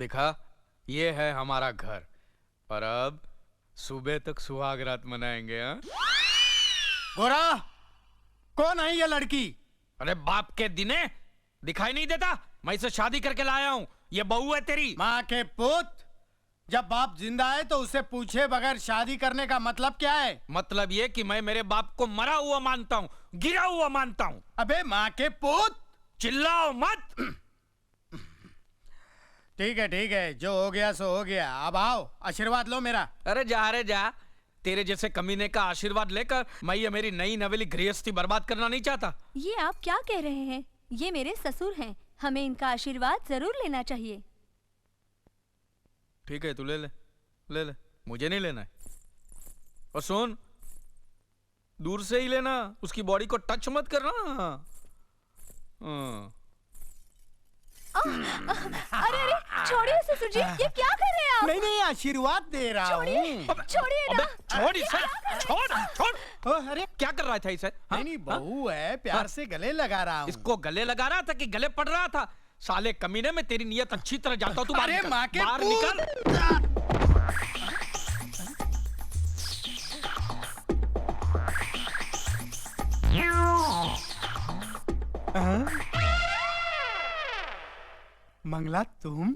देखा, ये है हमारा घर, पर अब सुबह तक सुहाग रात मनाएंगे। हाँ, गोरा, कौन है ये लड़की? अरे बाप के दिने दिखाई नहीं देता? मैं इसे शादी करके लाया हूँ, ये बहू है तेरी। माँ के पुत, जब बाप जिंदा है तो उसे पूछे बगैर शादी करने का मतलब क्या है? मतलब ये कि मैं मेरे बाप को मरा हुआ मानता हूँ, गिरा हुआ मानता हूँ। अबे माँ के पुत, चिल्लाओ मत। ठीक है, जो हो गया सो हो गया। अब आओ, आशीर्वाद लो मेरा। अरे जा, तेरे जैसे कमीने का आशीर्वाद लेकर मैं ये मेरी नई नवेली गृहस्थी बर्बाद करना नहीं चाहता। ये आप क्या कह रहे हैं? ये मेरे ससुर हैं, हमें इनका आशीर्वाद जरूर लेना चाहिए। ठीक है, तू ले ले, मुझे नहीं लेना है। और सुन, दूर से ही लेना, उसकी बॉडी को टच मत करना। हाँ। अरे छोड़िए ससुर जी, ये क्या कर रहे हैं आप? नहीं, आशीर्वाद दे रहा हूँ। छोड़िए ना। छोड़ इसे, छोड़। अरे क्या कर रहा था इसे? हाँ? नहीं, बहू है, प्यार से गले लगा रहा हूँ। इसको गले लगा रहा था कि गले पड़ रहा था? साले कमीने में तेरी नियत अच्छी तरह जानता हूँ। तू बाहर अरे निकल, माँ के बाहर पुत! निकल। मंगला, तुम?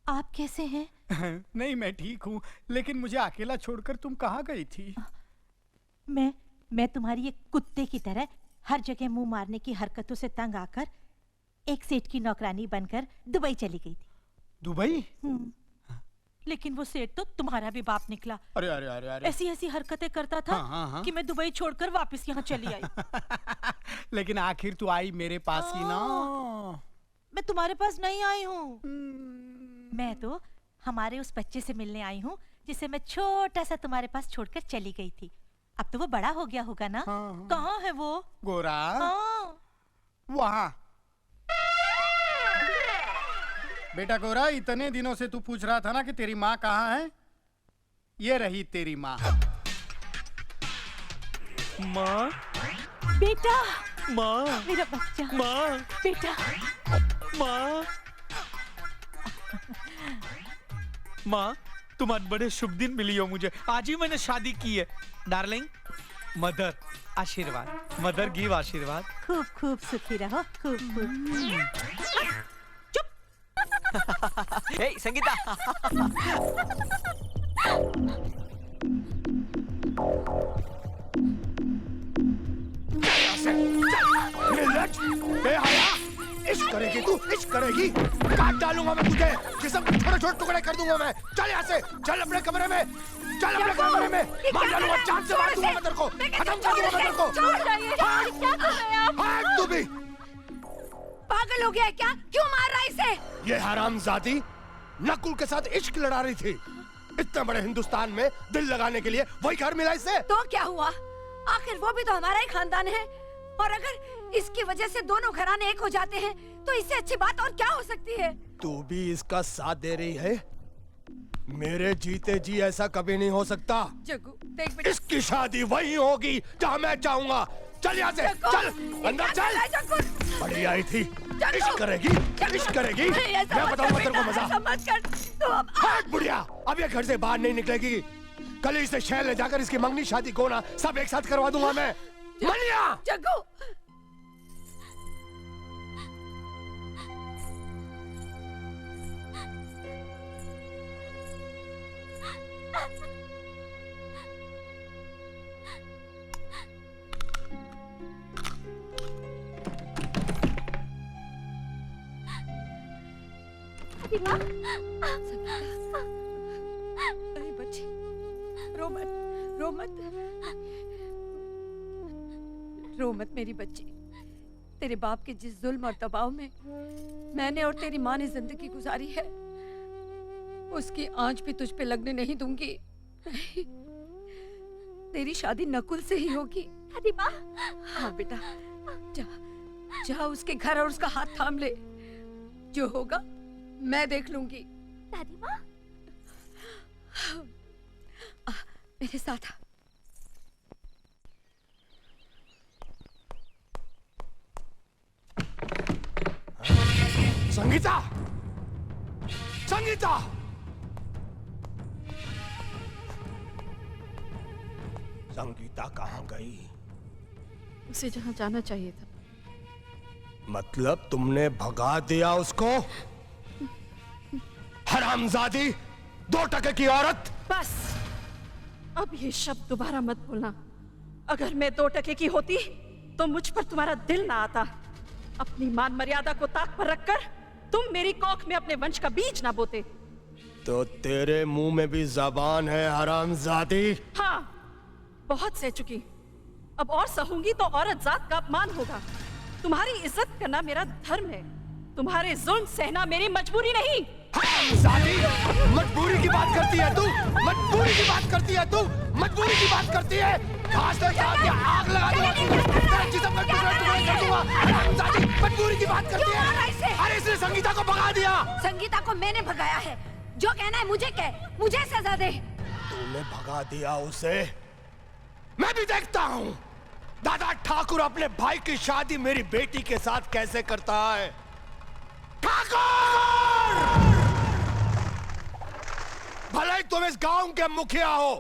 आप कैसे हैं? नहीं, मैं ठीक हूँ, लेकिन मुझे अकेला छोड़कर तुम कहाँ गई थी? मैं तुम्हारी एक कुत्ते की तरह हर जगह मुंह मारने की हरकतों से तंग आकर एक सेठ की नौकरानी बनकर दुबई चली गई थी। दुबई? लेकिन वो सेठ तो तुम्हारा भी बाप निकला। अरे ऐसी हरकतें करता था हाँ। कि मैं दुबई छोड़कर वापस यहाँ चली आई। लेकिन आखिर तू आई मेरे पास ही ना। मैं तुम्हारे पास नहीं आई हूँ। मैं तो हमारे उस बच्चे से मिलने आई हूँ जिसे मैं छोटा सा तुम्हारे पास छोड़कर चली गई थी। अब तो वो बड़ा हो गया होगा ना? हाँ। कहाँ है वो? गोरा, हाँ। वहाँ। बेटा गोरा, इतने दिनों से तू पूछ रहा था ना कि तेरी माँ कहाँ है? ये रही तेरी माँ। माँ, बेटा, माँ, मेरा बच्चा, माँ, बेटा। माँ, माँ, तुम आज बड़े शुभ दिन मिली हो मुझे। आज ही मैंने शादी की है। डार्लिंग, मदर आशीर्वाद, मदर गिव आशीर्वाद। खूब खूब सुखी रहो, खूब खूब। हे संगीता। इश्क करेगी तू, इश्क करेगी? काट डालूंगा मैं तुझे, जिसम के छोटे-छोटे टुकड़े कर दूंगा मैं। चल यहाँ से, चल अपने कमरे में, चल अपने कमरे में। मार डालूंगा, जान से मार दूंगा मैं तेरे को, खत्म कर दूंगा मैं तेरे को। क्या कर रहे हैं आप? हाँ, तू भी। पागल हो गया है क्या? क्यों मार रहा है इसे? ये हरामजादी नकुल के साथ इश्क लड़ा रही थी। इतने बड़े हिंदुस्तान में दिल लगाने के लिए वही घर मिला इसे। तो क्या हुआ? आखिर वो भी तो हमारा ही खानदान है, और अगर इसकी वजह से दोनों घराने एक हो जाते हैं तो इससे अच्छी बात और क्या हो सकती है? तू भी इसका साथ दे रही है? मेरे जीते जी ऐसा कभी नहीं हो सकता। जग्गू, देख बेटा, इसकी शादी वही होगी जहाँ मैं चाहूंगा। चल यहाँ से, चल अंदर चल। बड़ी आई थी, इश्क करेगी, इश्क करेगी। मैं बताऊंगा तेरे को मजा। मत कर तू। हट बुढ़िया, अब ये घर से बाहर नहीं निकलेगी। कल ही इसे शहर ले जाकर इसकी मंगनी शादी गोना सब एक साथ करवा दूंगा मैं। मलिया, जग्गू, अरे बच्ची, रो मत मेरी बच्ची। तेरे बाप के जिस जुल्म और दबाव में मैंने और तेरी माँ ने जिंदगी गुजारी है, उसकी आंच भी तुझ पे लगने नहीं दूंगी। नहीं, तेरी शादी नकुल से ही होगी। दादी माँ। हाँ बेटा, जा उसके घर और उसका हाथ थाम ले। जो होगा मैं देख लूंगी। दादी माँ, मेरे साथ आ। संगीता, संगीता! संगीता कहाँ गई? उसे जहाँ जाना चाहिए था। मतलब तुमने भगा दिया उसको? हरामजादी, 2 टके की औरत! बस अब ये शब्द दोबारा मत बोलना। अगर मैं 2 टके की होती तो मुझ पर तुम्हारा दिल ना आता। अपनी मान मर्यादा को ताक पर रखकर तुम मेरी कोख में अपने वंश का बीज ना बोते। तो तेरे मुंह में भी जबान है हरामजादी? हाँ, बहुत सह चुकी। अब और सहूंगी तो औरत जात का अपमान होगा। तुम्हारी इज्जत करना मेरा धर्म है, तुम्हारे जुल्म सहना मेरी मजबूरी नहीं। हरामजादी, मजबूरी की बात करती है तू? मजबूरी की बात करती है तू? मजबूरी की बात करती है? घास से काट के आग लगा दूंगा, तेरा जिस्म में टुकड़े-टुकड़े कर दूंगा। हरामजादी, मजबूरी की बात करती है? अरे इसने संगीता को भगा दिया। संगीता को मैंने भगाया है। जो कहना है मुझे कह, मुझे सजा दे। तूने भगा दिया उसे? मैं भी देखता हूँ दादा ठाकुर अपने भाई की शादी मेरी बेटी के साथ कैसे करता है। ठाकुर! भले ही तुम इस गांव के मुखिया हो,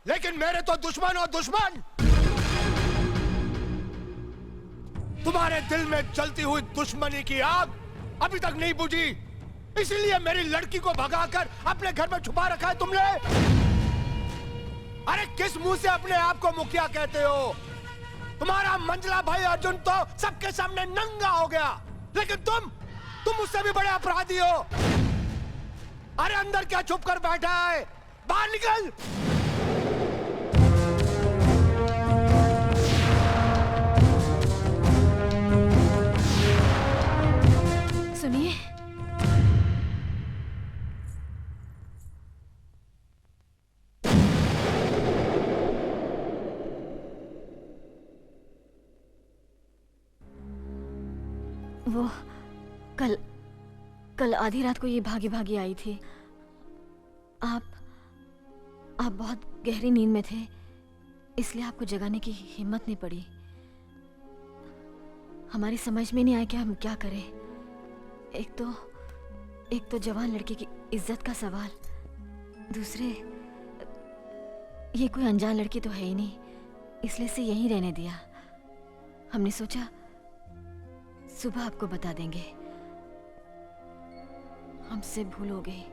लेकिन मेरे तो दुश्मन हो दुश्मन। तुम्हारे दिल में जलती हुई दुश्मनी की आग अभी तक नहीं बुझी, इसीलिए मेरी लड़की को भगाकर अपने घर में छुपा रखा है तुमने। अरे किस मुंह से अपने आप को मुखिया कहते हो? तुम्हारा मंजला भाई अर्जुन तो सबके सामने नंगा हो गया, लेकिन तुम मुझसे भी बड़े अपराधी हो। अरे अंदर क्या छुप कर बैठा है? बाहर निकल। सुनिए, वो कल आधी रात को ये भागी भागी आई थी। आप बहुत गहरी नींद में थे, इसलिए आपको जगाने की हिम्मत नहीं पड़ी। हमारी समझ में नहीं आया कि हम क्या करें। एक तो जवान लड़के की इज्जत का सवाल, दूसरे ये कोई अनजान लड़की तो है ही नहीं, इसलिए से यहीं रहने दिया। हमने सोचा सुबह आपको बता देंगे। हमसे भूल हो गई,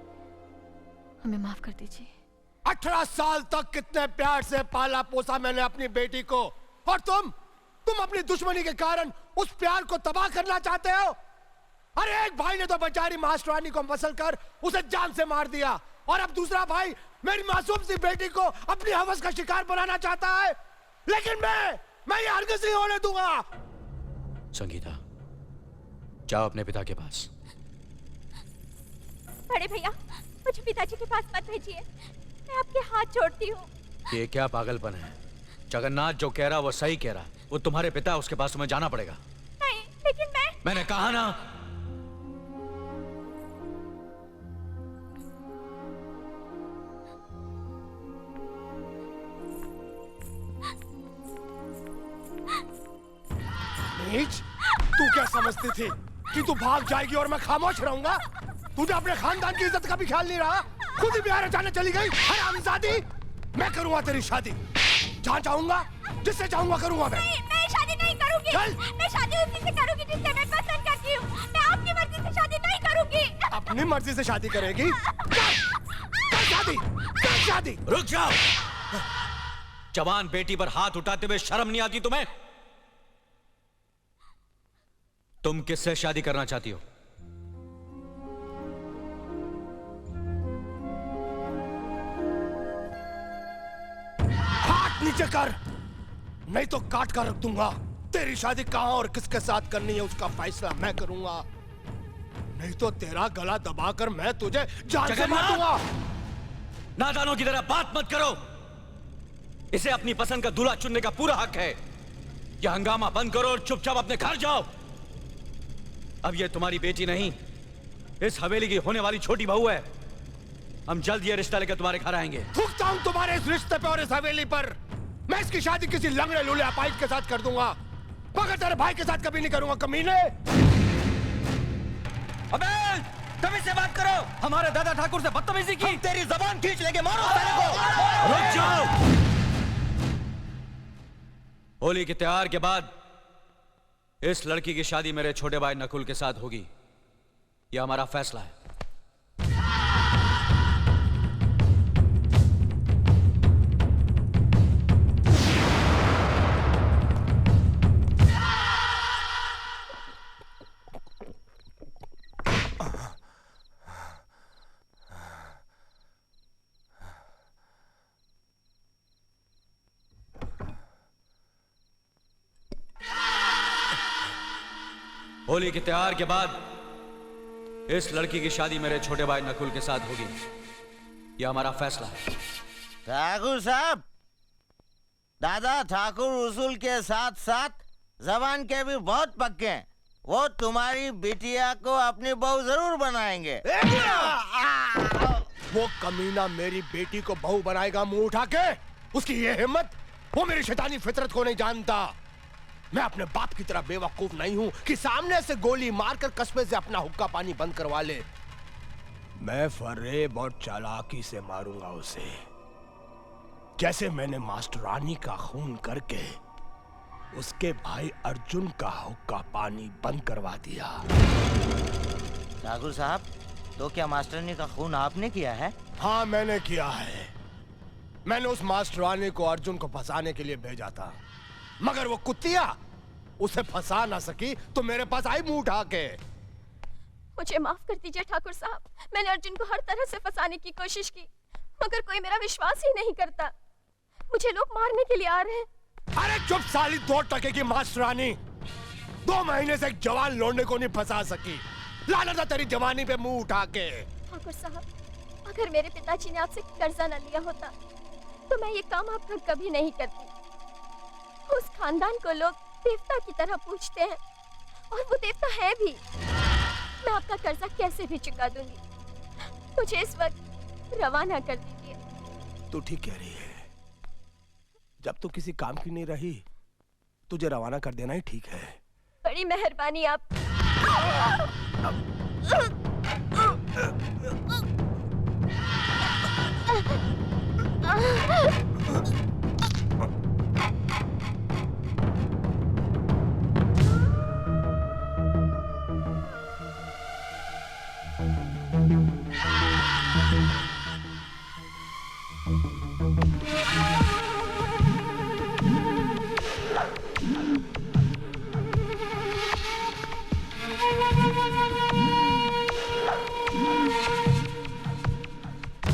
हमें माफ कर दीजिए। 18 साल तक कितने प्यार से पाला पोसा मैंने अपनी बेटी को, और तुम अपनी दुश्मनी के कारण उस प्यार को तबाह करना चाहते हो। अरे एक भाई ने तो बेचारी मास्टरानी को मसल कर उसे जान से मार दिया, और अब दूसरा भाई मेरी मासूम सी बेटी को अपनी हवस का शिकार बनाना चाहता है। लेकिन मैं ये हरगिज़ नहीं होने दूंगा। संगीता, जाओ अपने पिता के पास। बड़े भैया, मुझे पिताजी के पास मत भेजिए, मैं आपके हाथ जोड़ती हूँ। ये क्या पागलपन है? जगन्नाथ जो कह रहा वो सही कह रहा। वो तुम्हारे पिता, उसके पास तुम्हें जाना पड़ेगा। नहीं, लेकिन मैंने कहा ना। नीच, तू क्या समझती थी कि तू भाग जाएगी और मैं खामोश रहूंगा? तुझे अपने खानदान की इज्जत का भी ख्याल नहीं रहा, खुद ही बिहार जाने चली गई। हरामजादी, मैं करूंगा तेरी शादी, जहाँ चाहूंगा, जिससे चाहूंगा करूंगा। मैं शादी नहीं करूंगी। चल। मैं शादी उसी से करूंगी जिससे मैं पसंद करती हूँ। मैं आपकी मर्जी से शादी नहीं करूंगी। अपनी मर्जी से शादी करेगी? कर शादी, कर शादी। रुक जाओ। जवान बेटी पर हाथ उठाते हुए शर्म नहीं आती तुम्हें? तुम किससे शादी करना चाहती हो? हाथ नीचे कर, नहीं तो काट कर रख दूंगा। तेरी शादी कहां और किसके साथ करनी है उसका फैसला मैं करूंगा, नहीं तो तेरा गला दबाकर मैं तुझे जान से मार दूंगा। नादानों की तरह बात मत करो। इसे अपनी पसंद का दूल्हा चुनने का पूरा हक है। यह हंगामा बंद करो और चुपचाप अपने घर जाओ। अब ये तुम्हारी बेटी नहीं, इस हवेली की होने वाली छोटी बहू है। हम जल्द ये रिश्ता लेकर तुम्हारे घर आएंगे। थूकता हूं तुम्हारे इस रिश्ते पे और इस हवेली पर। मैं इसकी शादी किसी लंगड़े लूले अपाइज के साथ कर दूंगा, मगर तेरे भाई के साथ कभी नहीं करूंगा, कमीने। अबे तभी से बात करो। हमारे दादा ठाकुर से बदतमीजी की। तेरी जबान खींच लेंगे, मारो साले को। रुक जाओ। होली के त्योहार के बाद इस लड़की की शादी मेरे छोटे भाई नकुल के साथ होगी, यह हमारा फैसला है। होली के त्योहार के बाद इस लड़की की शादी मेरे छोटे भाई नकुल के साथ होगी, यह हमारा फैसला है। ठाकुर साहब, दादा ठाकुर उसूल के साथ साथ जबान के भी बहुत पक्के हैं। वो तुम्हारी बिटिया को अपनी बहू जरूर बनाएंगे। वो कमीना मेरी बेटी को बहू बनाएगा मुंह उठा के? उसकी ये हिम्मत? वो मेरी शैतानी फितरत को नहीं जानता। मैं अपने बाप की तरह बेवकूफ नहीं हूं कि सामने से गोली मारकर कस्बे से अपना हुक्का पानी बंद करवा ले। मैं फरेब और चालाकी से मारूंगा उसे, जैसे मैंने मास्टरानी का खून करके उसके भाई अर्जुन का हुक्का पानी बंद करवा दिया। ठाकुर साहब, तो क्या मास्टरानी का खून आपने किया है? हाँ, मैंने किया है। मैंने उस मास्टरानी को अर्जुन को फंसाने के लिए भेजा था, मगर वो कुत्तिया उसे फंसा ना सकी तो मेरे पास आई मुंह उठा के। मुझे माफ कर दीजिए ठाकुर साहब, मैंने अर्जुन को हर तरह से फंसाने की कोशिश की, मगर कोई मेरा विश्वास ही नहीं करता। मुझे लोग मारने के लिए आ रहे हैं। अरे चुप साली 2 टके की मास्टरानी, 2 महीने से एक जवान लौंडे को नहीं फंसा सकी। लानत है तेरी जवानी पे मुंह उठा के। ठाकुर साहब, अगर मेरे पिताजी ने आपसे कर्जा न लिया होता तो मैं ये काम आपका कभी नहीं करती। उस खानदान को लोग देवता की तरह पूछते हैं, और वो देवता है भी। मैं आपका कर्जा कैसे भी चुका दूंगी। मुझे इस वक्त रवाना कर दीजिए। तू ठीक कह रही है। जब तू किसी काम की नहीं रही, तुझे रवाना कर देना ही ठीक है। बड़ी मेहरबानी आप।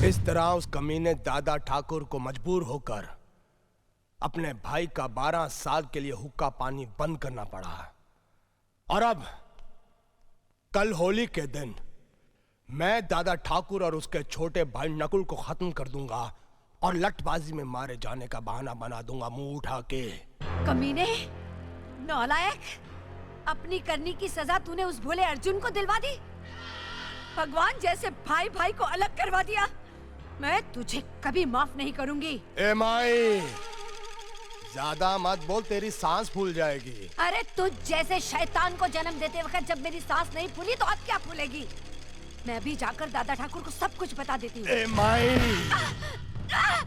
इस तरह उस कमीने दादा ठाकुर को मजबूर होकर अपने भाई का 12 साल के लिए हुक्का पानी बंद करना पड़ा। और अब कल होली के दिन मैं दादा ठाकुर और उसके छोटे भाई नकुल को खत्म कर दूंगा और लटबाजी में मारे जाने का बहाना बना दूंगा मुंह उठा के। कमीने, नालायक, अपनी करनी की सजा तूने उस भोले अर्जुन को दिलवा दी। भगवान जैसे भाई भाई को अलग करवा दिया। मैं तुझे कभी माफ नहीं करूंगी। ए माई, ज्यादा मत बोल, तेरी सांस फूल जाएगी। अरे तुझ जैसे शैतान को जन्म देते वक्त जब मेरी सांस नहीं फूली तो अब क्या फूलेगी। मैं भी जाकर दादा ठाकुर को सब कुछ बता देती हूँ। ए माई,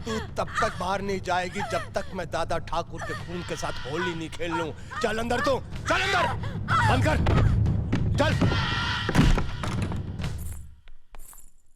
तू तब तक बाहर नहीं जाएगी जब तक मैं दादा ठाकुर के खून के साथ होली नहीं खेल लूं। चल अंदर, तू चल अंदर, बंद कर, चल।